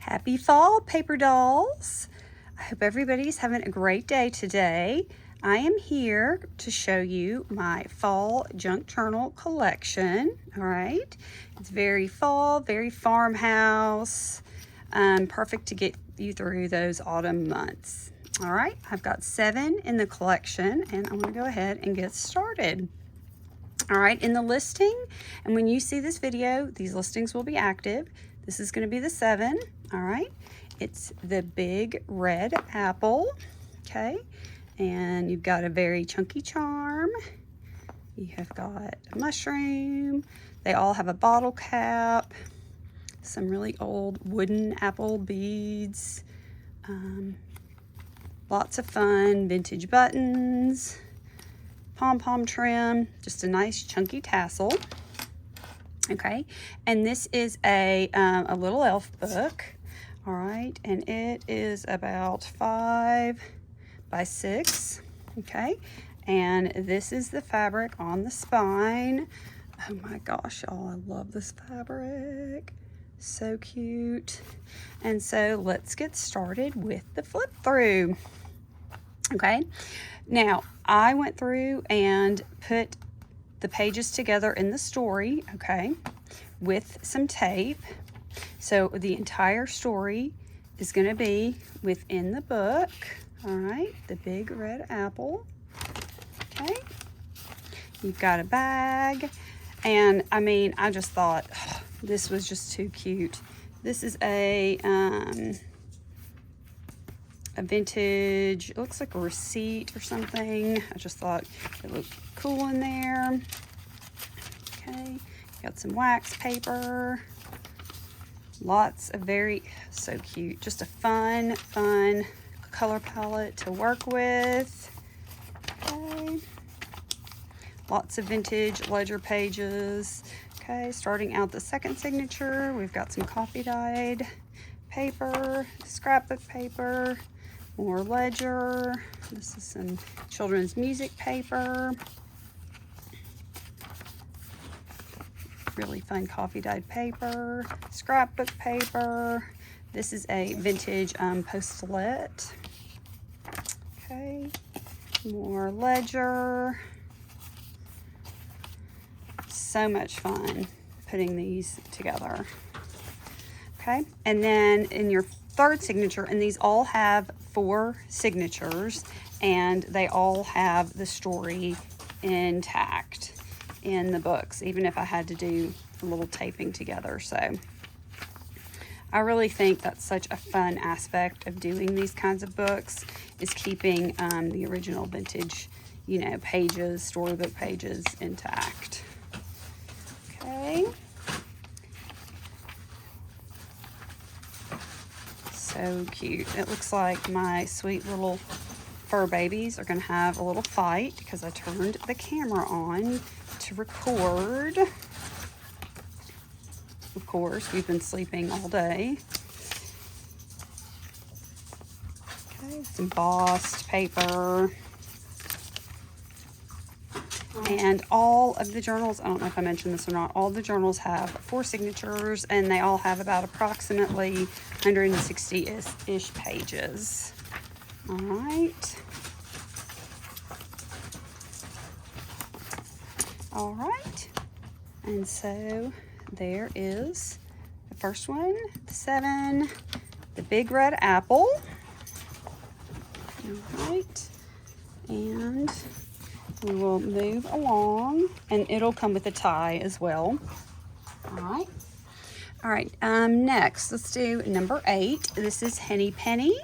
Happy fall, paper dolls. I hope everybody's having a great day today. I am here to show you my fall junk journal collection. All right, it's very fall, very farmhouse, perfect to get you through those autumn months. All right, I've got 7 in the collection and I'm gonna go ahead and get started. All right, in the listing, and when you see this video, these listings will be active. This is going to be the 7. All right, it's the big red apple. Okay, and you've got a very chunky charm. You have got a mushroom. They all have a bottle cap, some really old wooden apple beads, lots of fun vintage buttons, pom-pom trim, just a nice chunky tassel. Okay, and this is a little elf book. All right, and it is about 5 by 6. Okay, and this is the fabric on the spine. Oh my gosh, y'all, I love this fabric. So cute. And so let's get started with the flip through. Okay, now I went through and put the pages together in the story, okay, with some tape. So the entire story is going to be within the book. All right, the big red apple. Okay, you've got a bag, and I mean, I just thought this was just too cute. This is a vintage, it looks like a receipt or something. I just thought it looked cool in there. Okay, got some wax paper, lots of so cute, just a fun color palette to work with. Okay, lots of vintage ledger pages. Okay, starting out the second signature, we've got some coffee dyed paper, scrapbook paper, more ledger. This is some children's music paper. Really fun coffee dyed paper, scrapbook paper. This is a vintage post-it. Okay, more ledger. So much fun putting these together. Okay, and then in your third signature, and these all have 4 signatures, and they all have the story intact in the books, even if I had to do a little taping together. So I really think that's such a fun aspect of doing these kinds of books, is keeping the original vintage, you know, pages, storybook pages intact. Okay. So cute. It looks like my sweet little fur babies are going to have a little fight because I turned the camera on to record. Of course, we've been sleeping all day. Okay, it's embossed paper. And all of the journals, I don't know if I mentioned this or not, all the journals have 4 signatures, and they all have about approximately 160-ish pages. All right. All right. And so there is the first one, the 7, the big red apple. All right. And we will move along, and it'll come with a tie as well. All right. All right, next, let's do number 8. This is Henny Penny.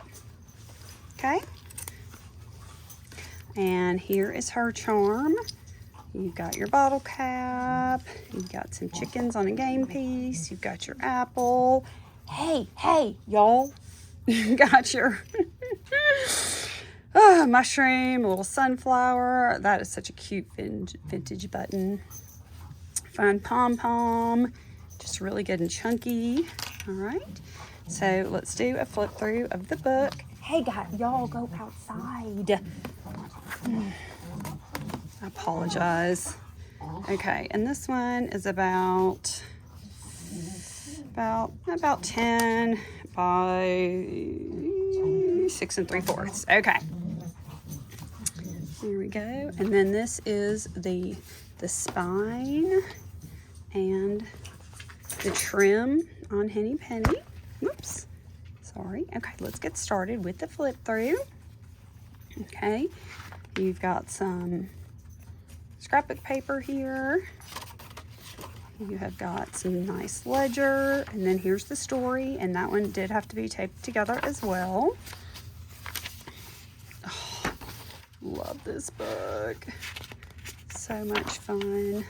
Okay. And here is her charm. You've got your bottle cap. You've got some chickens on a game piece. You've got your apple. Hey, y'all. You got your mushroom, a little sunflower. That is such a cute vintage button. Fun pom-pom. Just really good and chunky. All right. So let's do a flip through of the book. Hey, guys, y'all go outside. I apologize. Okay, and this one is about 10 by 6 3/4. Okay. There we go. And then this is the spine and the trim on Henny Penny. Whoops. Sorry. Okay, let's get started with the flip through. Okay. You've got some scrapbook paper here. You have got some nice ledger, and then here's the story, and that one did have to be taped together as well. Oh, love this book. So much fun.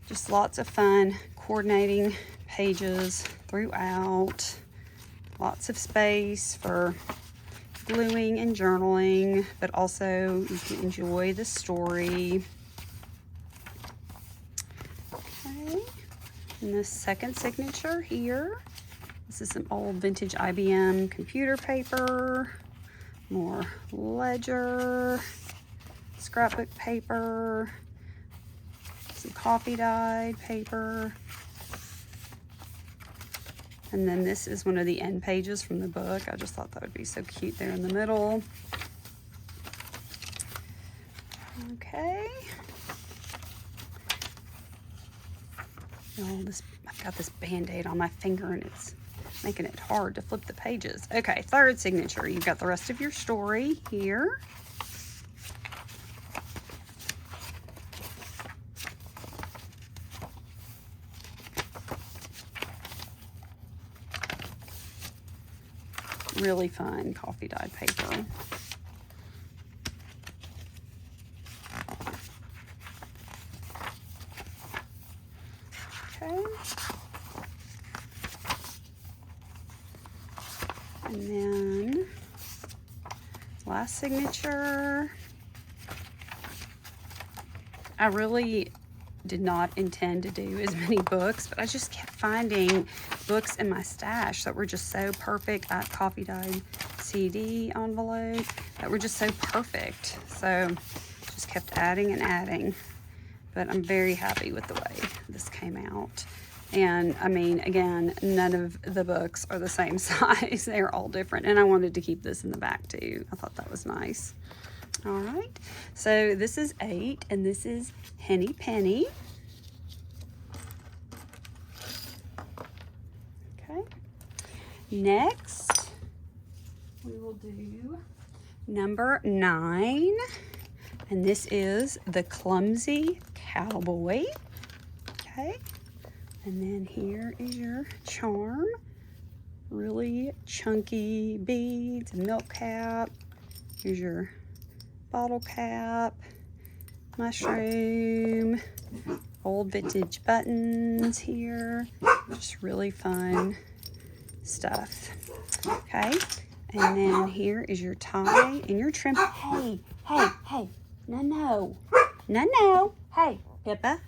Just lots of fun coordinating pages throughout. Lots of space for gluing and journaling, but also you can enjoy the story. Okay, and the second signature here. This is some old vintage IBM computer paper, more ledger, scrapbook paper, some coffee dyed paper. And then this is one of the end pages from the book. I just thought that would be so cute there in the middle. Okay. Oh, I've got this Band-Aid on my finger and it's making it hard to flip the pages. Okay, third signature. You've got the rest of your story here. Really fun coffee dyed paper. Okay. And then last signature. I really did not intend to do as many books, but I just kept finding books in my stash that were just so perfect. At coffee dyed CD envelope that were just so perfect. So just kept adding and adding. But I'm very happy with the way this came out. And I mean, again, none of the books are the same size. They're all different. And I wanted to keep this in the back too. I thought that was nice. All right. So this is 8 and this is Henny Penny. Okay. Next, we will do number 9. And this is the Clumsy Cowboy. Okay. And then here is your charm. Really chunky beads, milk cap. Here's your bottle cap, mushroom, old vintage buttons here. Just really fun stuff. Okay. And then here is your tie and your trim. Hey, hey, hey. No. Hey, Pippa.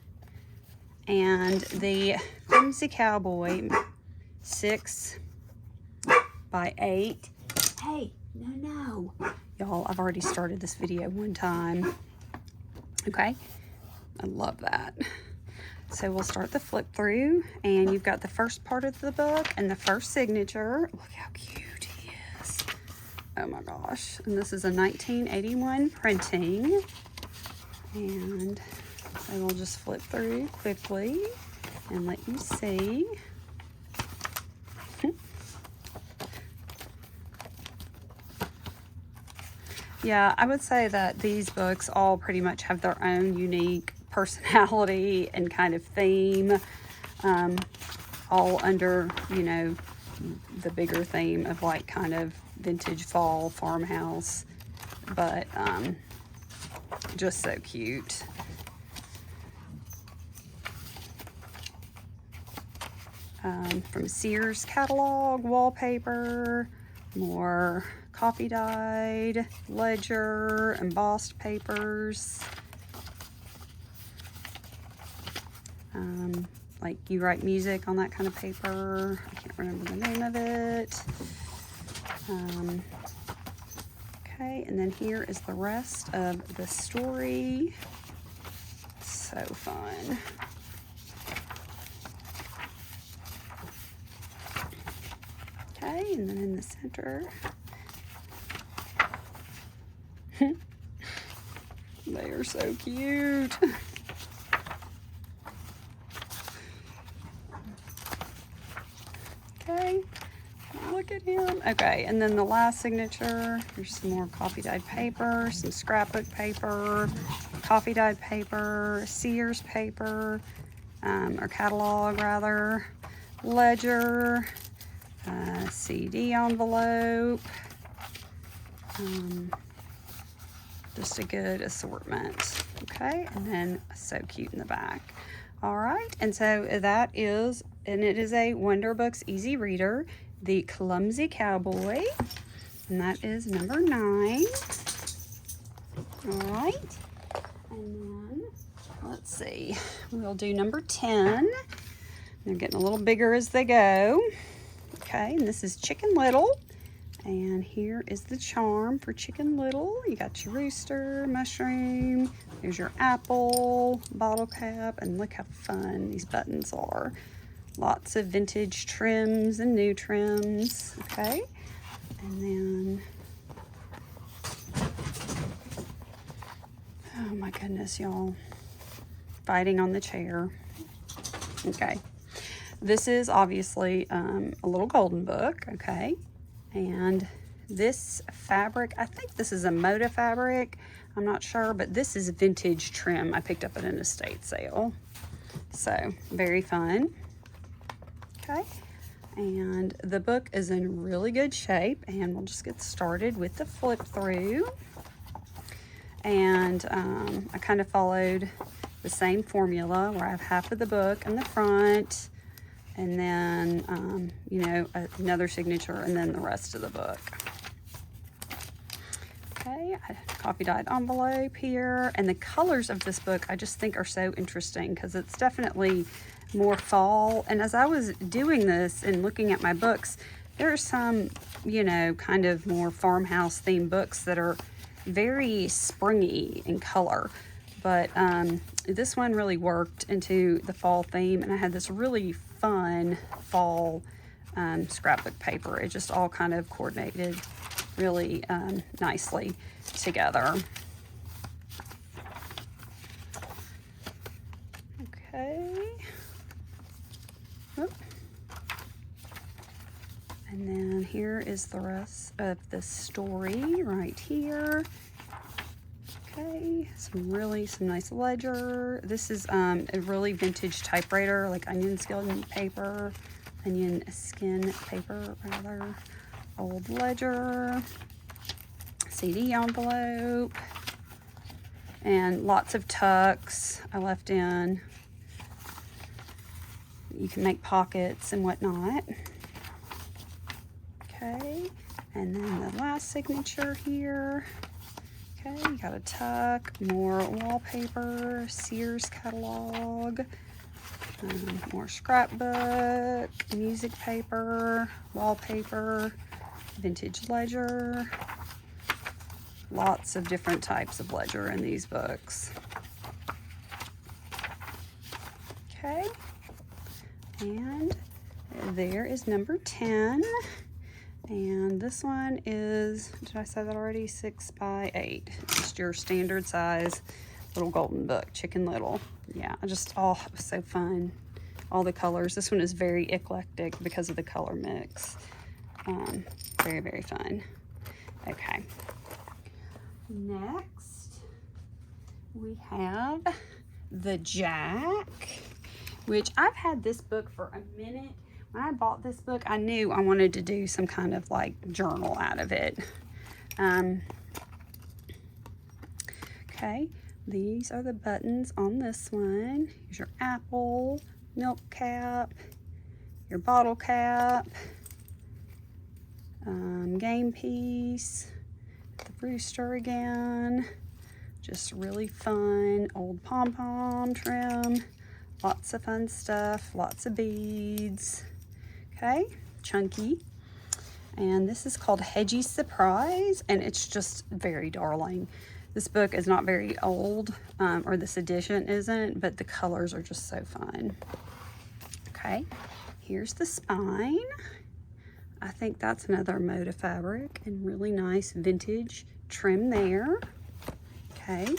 And the Clumsy Cowboy 6 by 8. Hey, no. Y'all, I've already started this video one time. Okay. I love that. So we'll start the flip through, and you've got the first part of the book and the first signature. Look how cute he is. Oh my gosh. And this is a 1981 printing. And I will just flip through quickly and let you see. Yeah, I would say that these books all pretty much have their own unique personality and kind of theme, all under, you know, the bigger theme of like kind of vintage fall farmhouse, but just so cute. From Sears catalog, wallpaper, more coffee dyed, ledger, embossed papers. Like you write music on that kind of paper. I can't remember the name of it. Okay, and then here is the rest of the story. So fun. Okay, and then in the center, they are so cute. Okay, look at him. Okay, and then the last signature, here's some more coffee dyed paper, some scrapbook paper, coffee dyed paper, Sears paper, or catalog rather, ledger, CD envelope, just a good assortment. Okay, and then so cute in the back. All right, and so that is, and it is a Wonder Books Easy Reader, the Clumsy Cowboy, and that is number 9. All right, and then let's see, we'll do number 10. They're getting a little bigger as they go. Okay, and this is Chicken Little. And here is the charm for Chicken Little. You got your rooster, mushroom, there's your apple, bottle cap, and look how fun these buttons are. Lots of vintage trims and new trims, okay? And then, oh my goodness, y'all. Fighting on the chair. Okay. This is obviously a little golden book, okay? And this fabric, I think this is a Moda fabric, I'm not sure, but this is vintage trim I picked up at an estate sale. So, very fun. Okay, and the book is in really good shape, and we'll just get started with the flip through. And I kind of followed the same formula where I have half of the book in the front, and then, you know, another signature, and then the rest of the book. Okay, coffee dyed envelope here, and the colors of this book I just think are so interesting because it's definitely more fall. And as I was doing this and looking at my books, there are some, you know, kind of more farmhouse themed books that are very springy in color. But this one really worked into the fall theme, and I had this really fun fall scrapbook paper. It just all kind of coordinated really nicely together. Okay. Oop. And then here is the rest of the story right here. Okay, some nice ledger. This is a really vintage typewriter, like onion skin paper, rather. Old ledger, CD envelope, and lots of tucks I left in. You can make pockets and whatnot. Okay, and then the last signature here. Okay, you got a tuck, more wallpaper, Sears catalog, more scrapbook, music paper, wallpaper, vintage ledger. Lots of different types of ledger in these books. Okay, and there is number 10. And this one is, did I say that already? 6 by 8. Just your standard size little golden book, Chicken Little. Yeah, it was so fun. All the colors. This one is very eclectic because of the color mix. Very, very fun. Okay. Next, we have The Jack, which I've had this book for a minute. When I bought this book, I knew I wanted to do some kind of like journal out of it. Okay, these are the buttons on this one. Here's your apple, milk cap, your bottle cap, game piece, the rooster again. Just really fun, old pom-pom trim, lots of fun stuff, lots of beads. Okay, chunky. And this is called Hedgie's Surprise, and it's just very darling. This book is not very old, or this edition isn't, but the colors are just so fun. Okay, here's the spine. I think that's another Moda fabric and really nice vintage trim there. Okay,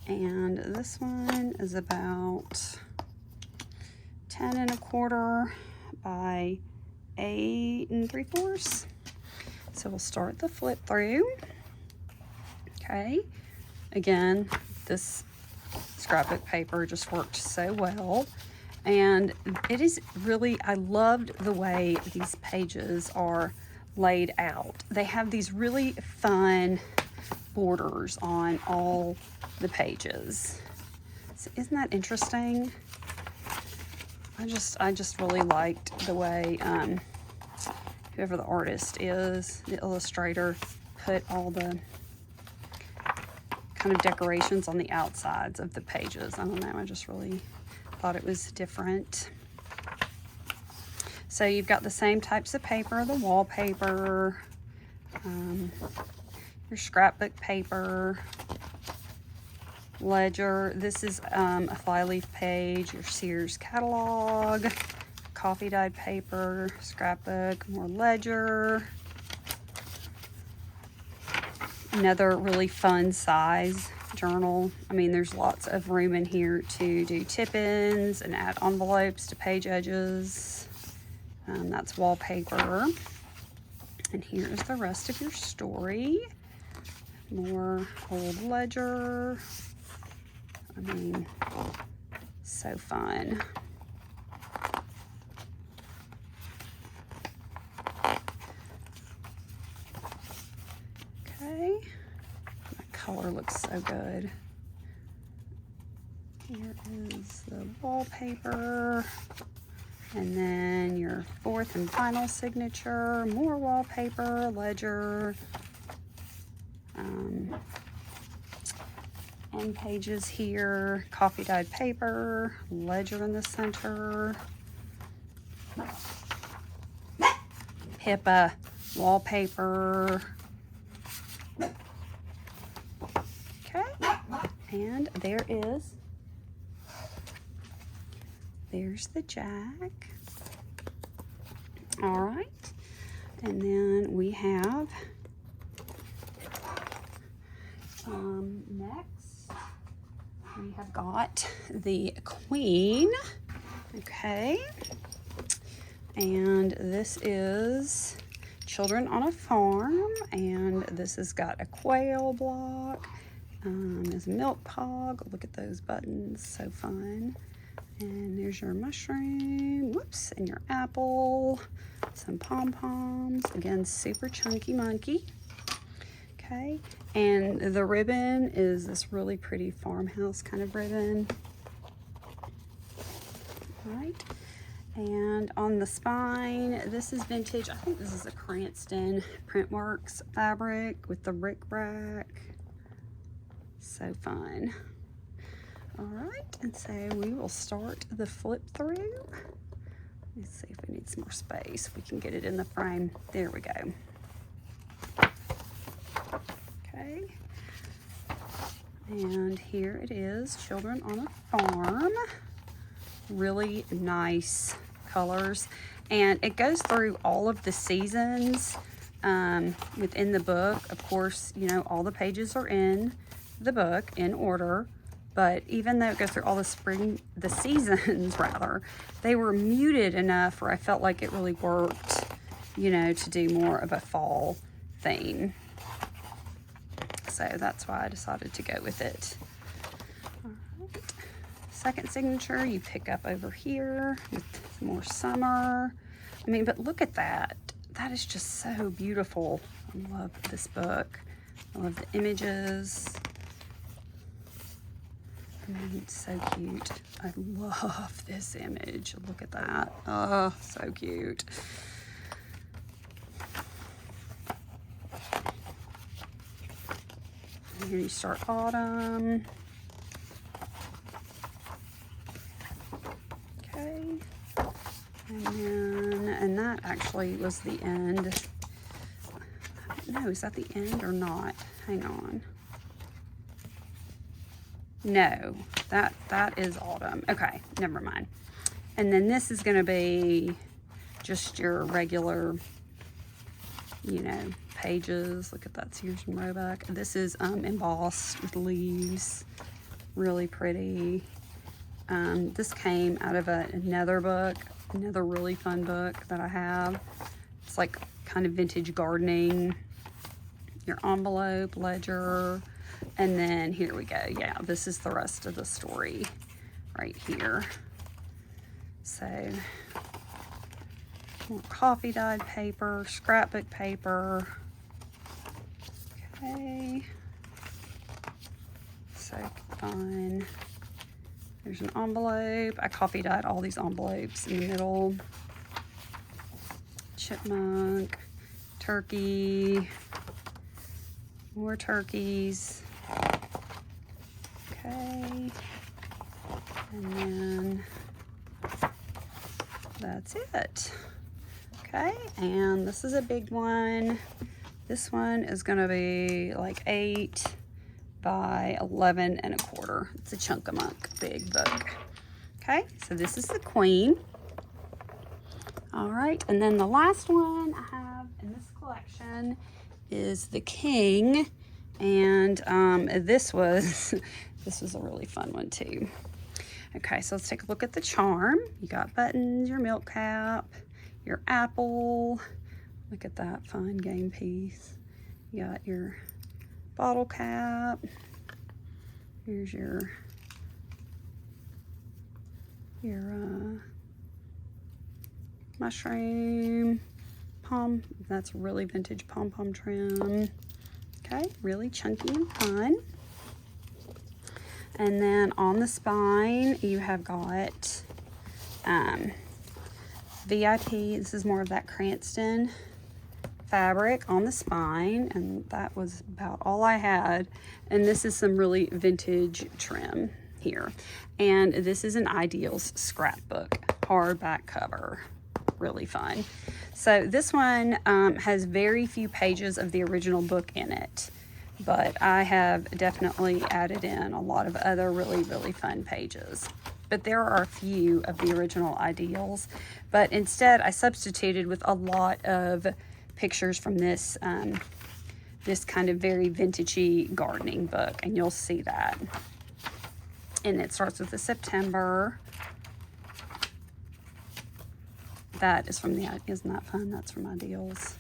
and this one is about 10 1/4 by 8 3/4. So we'll start the flip through. Okay, again, this scrapbook paper just worked so well. And it is really, I loved the way these pages are laid out. They have these really fun borders on all the pages. So isn't that interesting? I just really liked the way whoever the artist is, the illustrator, put all the kind of decorations on the outsides of the pages. I don't know, I just really thought it was different. So you've got the same types of paper, the wallpaper, your scrapbook paper, ledger. This is a flyleaf page, your Sears catalog, coffee dyed paper, scrapbook, more ledger. Another really fun size journal. I mean, there's lots of room in here to do tip-ins and add envelopes to page edges. That's wallpaper. And here's the rest of your story. More old ledger. I mean, so fun. Okay. That color looks so good. Here is the wallpaper. And then your fourth and final signature, more wallpaper, ledger, end pages here, coffee dyed paper, ledger in the center, HIPAA wallpaper. Okay, and there's the jack. All right, and then we have next we have got the queen. Okay, and this is Children on a Farm, and this has got a quail block. There's a milk pog. Look at those buttons, so fun. And there's your mushroom, whoops, and your apple, some pom-poms, again, super chunky monkey. Okay, and the ribbon is this really pretty farmhouse kind of ribbon. All right, and on the spine, this is vintage. I think this is a Cranston Printworks fabric with the rickrack. So fun. All right, and so we will start the flip through. Let's see if we need some more space. We can get it in the frame. There we go. Okay. And here it is, Children on a Farm. Really nice colors. And it goes through all of the seasons within the book. Of course, you know, all the pages are in the book in order. But even though it goes through all the seasons rather, they were muted enough where I felt like it really worked, you know, to do more of a fall theme. So that's why I decided to go with it. All right. Second signature you pick up over here with more summer. I mean, but look at that. That is just so beautiful. I love this book. I love the images. I mean, it's so cute. I love this image. Look at that. Oh, so cute. And here you start autumn. Okay. And that actually was the end. No, is that the end or not? Hang on. No, that is autumn. Okay, never mind. And then this is going to be just your regular you know, pages. Look at that Sears and Roebuck. This is embossed with leaves. Really pretty. This came out of another book, another really fun book that I have. It's like kind of vintage gardening. Your envelope, ledger, and then here we go. Yeah, this is the rest of the story right here. So, more coffee dyed paper, scrapbook paper. Okay. So fun. There's an envelope. I coffee dyed all these envelopes in the middle. Chipmunk, turkey, more turkeys. Okay. And then that's it. Okay, and this is a big one. This one is gonna be like 8 by 11 1/4. It's a Chunk-a-Monk big book. Okay, so this is the Queen. All right, and then the last one I have in this collection is the King, and this was a really fun one too. Okay, so let's take a look at the charm. You got buttons, your milk cap, your apple. Look at that fun game piece. You got your bottle cap. Here's your mushroom pom. That's really vintage pom-pom trim. Okay, really chunky and fun. And then on the spine, you have got VIP. This is more of that Cranston fabric on the spine, and that was about all I had. And this is some really vintage trim here. And this is an Ideals scrapbook, hardback cover. Really fun. So this one has very few pages of the original book in it, but I have definitely added in a lot of other really, really fun pages. But there are a few of the original Ideals, but instead I substituted with a lot of pictures from this this kind of very vintagey gardening book, and you'll see that. And it starts with the September. That is from the, isn't that fun? That's from Ideals.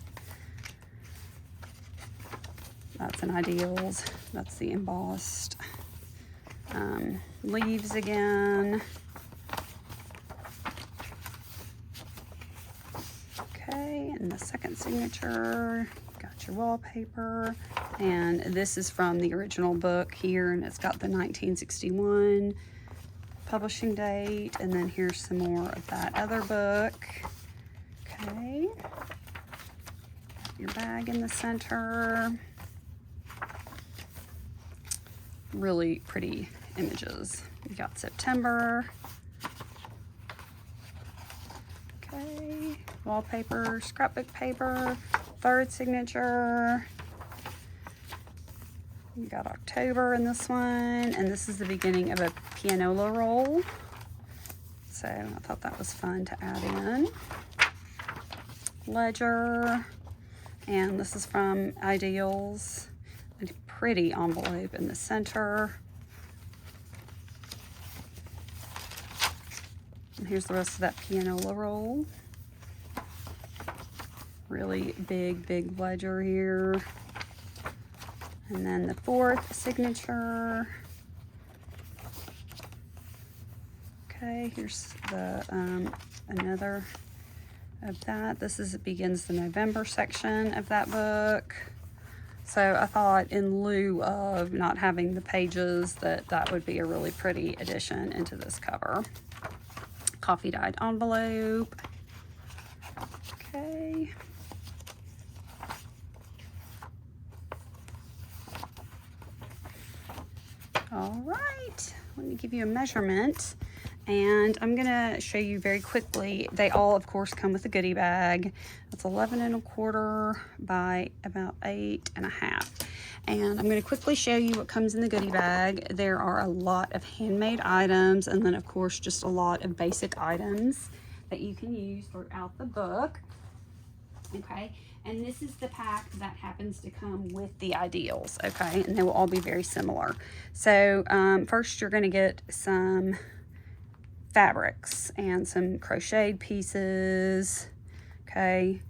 That's an Ideals. That's the embossed leaves again. Okay, and the second signature, got your wallpaper. And this is from the original book here, and it's got the 1961 publishing date. And then here's some more of that other book. Okay, your bag in the center. Really pretty images. You got September. Okay, wallpaper, scrapbook paper, third signature. You got October in this one, and this is the beginning of a pianola roll. So I thought that was fun to add in. Ledger, and this is from Ideals. A pretty envelope in the center. And here's the rest of that pianola roll. Really big ledger here. And then the fourth signature. Okay, here's the another of that. This begins the November section of that book. So I thought, in lieu of not having the pages, that would be a really pretty addition into this cover. Coffee dyed envelope. Okay. All right, let me give you a measurement, and I'm gonna show you very quickly. They all, of course, come with a goodie bag. It's 11 1/4 by about 8 1/2. And I'm gonna quickly show you what comes in the goodie bag. There are a lot of handmade items, and then of course, just a lot of basic items that you can use throughout the book. Okay, and this is the pack that happens to come with the Ideals, okay, and they will all be very similar. So first you're going to get some fabrics and some crocheted pieces, okay,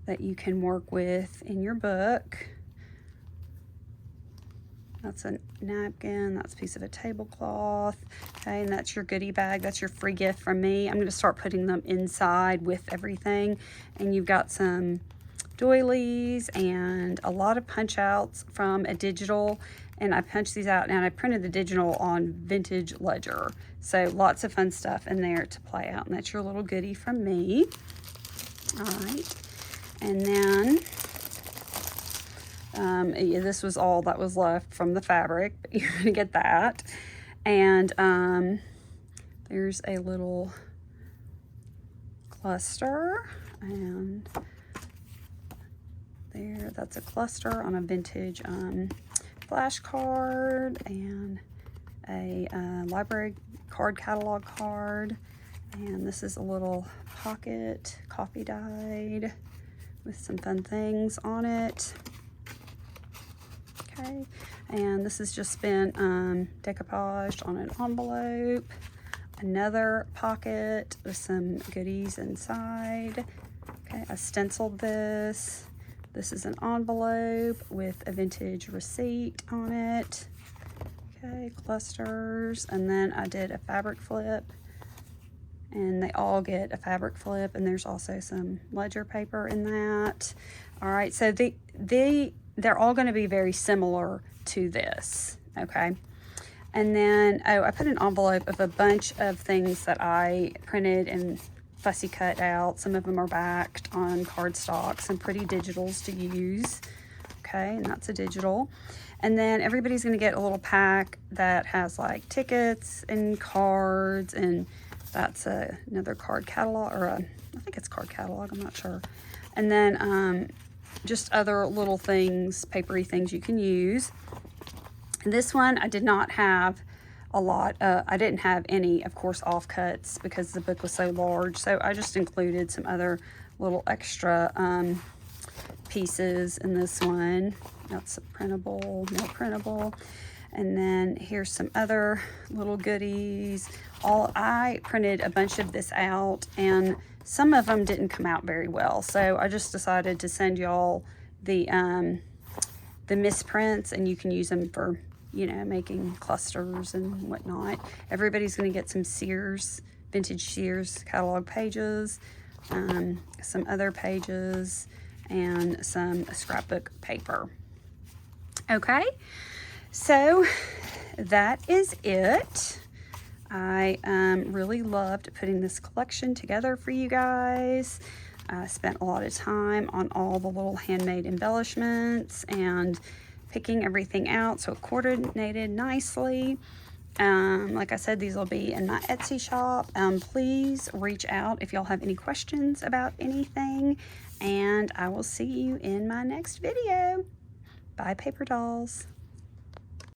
that you can work with in your book. That's a napkin, that's a piece of a tablecloth, okay, and that's your goodie bag. That's your free gift from me. I'm going to start putting them inside with everything, and you've got some doilies and a lot of punch outs from a digital, and I punched these out and I printed the digital on Vintage Ledger. So lots of fun stuff in there to play out, and that's your little goodie from me. All right, and then yeah, this was all that was left from the fabric, but you're gonna get that. And there's a little cluster, and there, that's a cluster on a vintage flashcard, and a library card catalog card. And this is a little pocket, coffee dyed, with some fun things on it. Okay, and this has just been decoupaged on an envelope. Another pocket with some goodies inside. Okay, I stenciled this. This is an envelope with a vintage receipt on it. Okay, clusters, and then I did a fabric flip, and they all get a fabric flip, and there's also some ledger paper in that. All right, so they're all going to be very similar to this, okay? And then, oh, I put an envelope of a bunch of things that I printed and fussy cut out. Some of them are backed on cardstock, some pretty digitals to use, okay? And that's a digital. And then everybody's going to get a little pack that has like tickets and cards, and that's another card catalog, or I think it's card catalog, I'm not sure. And then just other little things, papery things you can use. This one I did not have a lot. I didn't have any, of course, offcuts because the book was so large. So I just included some other little extra pieces in this one. That's a printable, no printable. And then here's some other little goodies. I printed a bunch of this out, and some of them didn't come out very well. So I just decided to send y'all the misprints, and you can use them for, you know, making clusters and whatnot. Everybody's going to get some Sears, vintage Sears catalog pages, some other pages, and some scrapbook paper. Okay, so that is it. I really loved putting this collection together for you guys. I spent a lot of time on all the little handmade embellishments and picking everything out so it coordinated nicely. Like I said, these will be in my Etsy shop. Please reach out if y'all have any questions about anything, and I will see you in my next video. Bye, paper dolls.